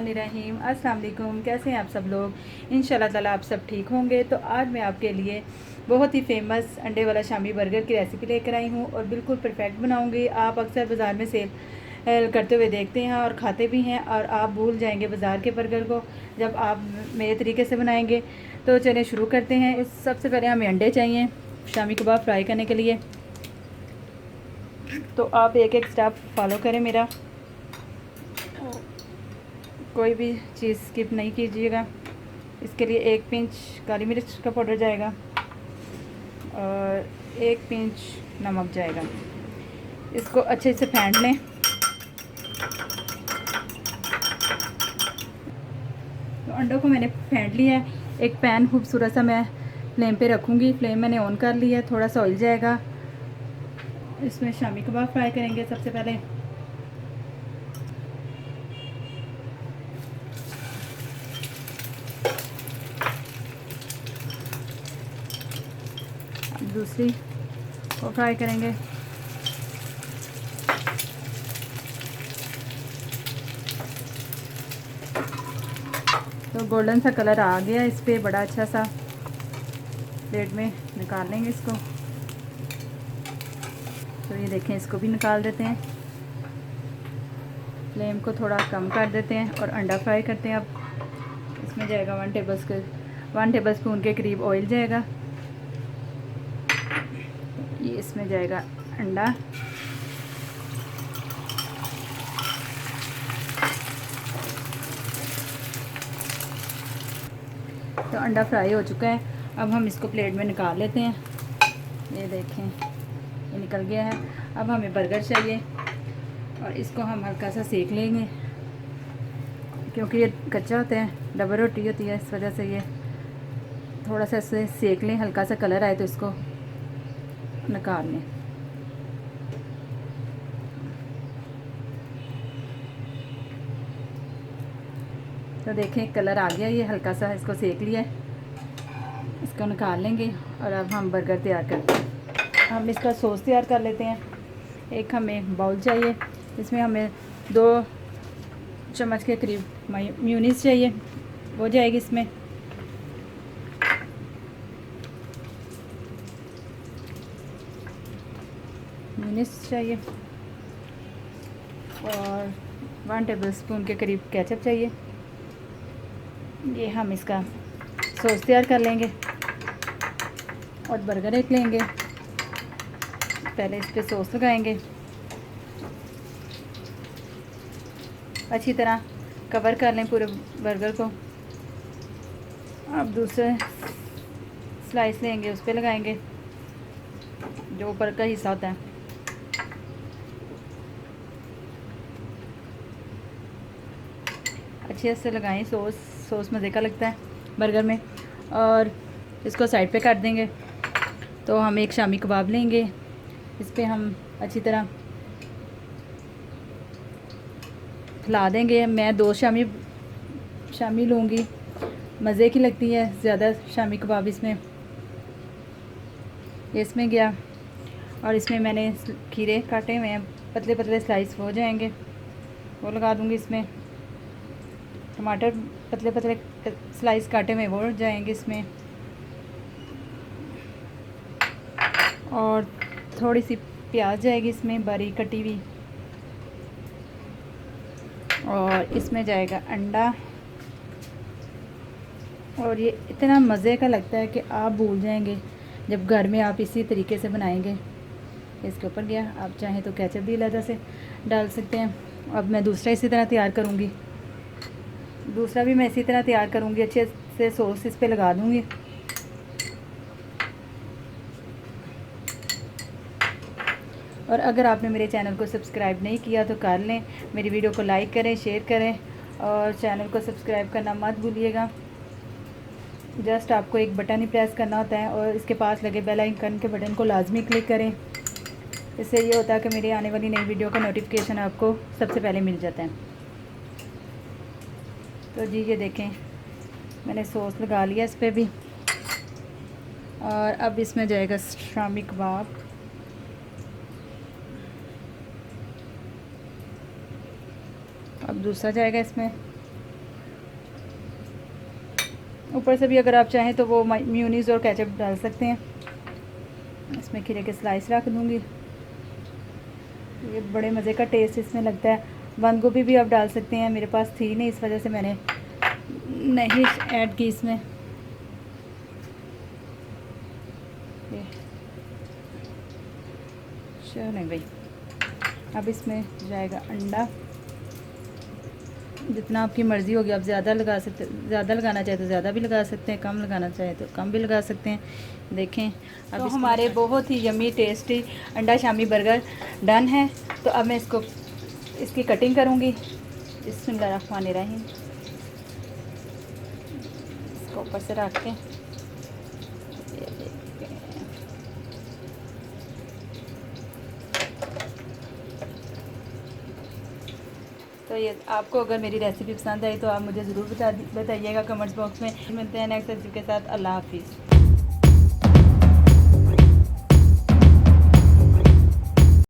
बिस्मिल्लाहिर्रहमानिर्रहीम। अस्सलाम वालेकुम। कैसे हैं आप सब लोग। इंशाल्लाह ताला आप सब ठीक होंगे। तो आज मैं आपके लिए बहुत ही फेमस अंडे वाला शामी बर्गर की रेसिपी लेकर आई हूँ और बिल्कुल परफेक्ट बनाऊँगी। आप अक्सर बाज़ार में सेल करते हुए देखते हैं और खाते भी हैं, और आप भूल जाएंगे बाज़ार के बर्गर को जब आप मेरे तरीके से बनाएंगे। तो चलिए शुरू करते हैं। सबसे पहले हमें अंडे चाहिए शामी कबाब फ्राई करने के लिए। तो आप एक एक स्टेप फॉलो करें मेरा, कोई भी चीज़ स्किप नहीं कीजिएगा। इसके लिए 1 पिंच काली मिर्च का पाउडर जाएगा और 1 पिंच नमक जाएगा। इसको अच्छे से फेंट लें। तो अंडों को मैंने फेंट लिया है। एक पैन खूबसूरत सा मैं फ्लेम पे रखूँगी। फ्लेम मैंने ऑन कर लिया है। थोड़ा सा ऑयल जाएगा। इसमें शामी कबाब फ्राई करेंगे सबसे पहले। दूसरी को फ्राई करेंगे। तो गोल्डन सा कलर आ गया इस पर, बड़ा अच्छा सा। प्लेट में निकाल लेंगे इसको। तो ये देखें, इसको भी निकाल देते हैं। फ्लेम को थोड़ा कम कर देते हैं और अंडा फ्राई करते हैं। अब इसमें जाएगा 1 टेबल स्पून के करीब ऑयल जाएगा। ये इसमें जाएगा अंडा। तो अंडा फ्राई हो चुका है। अब हम इसको प्लेट में निकाल लेते हैं। ये देखें, ये निकल गया है। अब हमें बर्गर चाहिए और इसको हम हल्का सा सेक लेंगे, क्योंकि ये कच्चा होता है, डबल रोटी होती है, इस वजह से ये थोड़ा सा इसे सेक लें। हल्का सा कलर आए तो इसको निकाल लें। तो देखें कलर आ गया, ये हल्का सा इसको सेक लिया है। इसको निकाल लेंगे और अब हम बर्गर तैयार करते हैं। हम इसका सॉस तैयार कर लेते हैं। एक हमें बाउल चाहिए। इसमें हमें 2 चम्मच के करीब मेयोनीज़ चाहिए, वो जाएगी इसमें। मेयोनीज़ चाहिए और 1 टेबल स्पून के करीब केचप चाहिए। ये हम इसका सॉस तैयार कर लेंगे और बर्गर एक लेंगे। पहले इस पर सॉस लगाएंगे, अच्छी तरह कवर कर लें पूरे बर्गर को। अब दूसरे स्लाइस लेंगे, उस पर लगाएंगे, जो ऊपर का हिस्सा होता है। अच्छे से लगाएं। सॉस मज़े का लगता है बर्गर में। और इसको साइड पे काट देंगे। तो हम एक शामी कबाब लेंगे, इस पर हम अच्छी तरह खिला देंगे। मैं 2 शामी लूँगी, मज़े की लगती है ज़्यादा शामी कबाब इसमें। इसमें गया और इसमें मैंने खीरे काटे हुए हैं, पतले पतले स्लाइस हो जाएंगे, वो लगा दूँगी इसमें। टमाटर पतले पतले स्लाइस काटे हुए वो जाएंगे इसमें। और थोड़ी सी प्याज जाएगी इसमें बारीक कटी हुई। और इसमें जाएगा अंडा। और ये इतना मज़े का लगता है कि आप भूल जाएंगे जब घर में आप इसी तरीके से बनाएंगे। इसके ऊपर गया, आप चाहें तो केचप भी अलग से डाल सकते हैं। अब मैं दूसरा इसी तरह तैयार करूँगी। दूसरा भी मैं इसी तरह तैयार करूँगी। अच्छे से सॉस इस पे लगा दूँगी। और अगर आपने मेरे चैनल को सब्सक्राइब नहीं किया तो कर लें। मेरी वीडियो को लाइक करें, शेयर करें और चैनल को सब्सक्राइब करना मत भूलिएगा। जस्ट आपको एक बटन ही प्रेस करना होता है और इसके पास लगे बेल आइकन के बटन को लाजमी क्लिक करें। इससे ये होता है कि मेरी आने वाली नई वीडियो का नोटिफिकेशन आपको सबसे पहले मिल जाता है। तो जी ये देखें, मैंने सॉस लगा लिया इस पर भी। और अब इसमें जाएगा शामी कबाब। अब दूसरा जाएगा इसमें। ऊपर से भी अगर आप चाहें तो वो मेयोनीज़ और केचप डाल सकते हैं। इसमें खीरे के स्लाइस रख दूँगी। ये बड़े मज़े का टेस्ट इसमें लगता है। बंद गोभी भी आप डाल सकते हैं, मेरे पास थी नहीं इस वजह से मैंने नहीं ऐड की इसमें। चलो भाई, अब इसमें जाएगा अंडा। जितना आपकी मर्ज़ी होगी, आप ज़्यादा लगा सकते, ज़्यादा लगाना चाहे तो ज़्यादा भी लगा सकते हैं, कम लगाना चाहे तो कम भी लगा सकते हैं। देखें अब तो हमारे बहुत ही यम्मी टेस्टी अंडा शामी बर्गर डन है। तो अब मैं इसकी कटिंग करूँगी। बिस्मिल्लाहिर्रहमानिर्रहीम। इसको ऊपर से रख के तो ये आपको अगर मेरी रेसिपी पसंद आई तो आप मुझे ज़रूर बताइएगा कमेंट्स बॉक्स में। मिलते हैं नेक्स्ट रेसिपी के साथ। अल्लाह हाफिज़।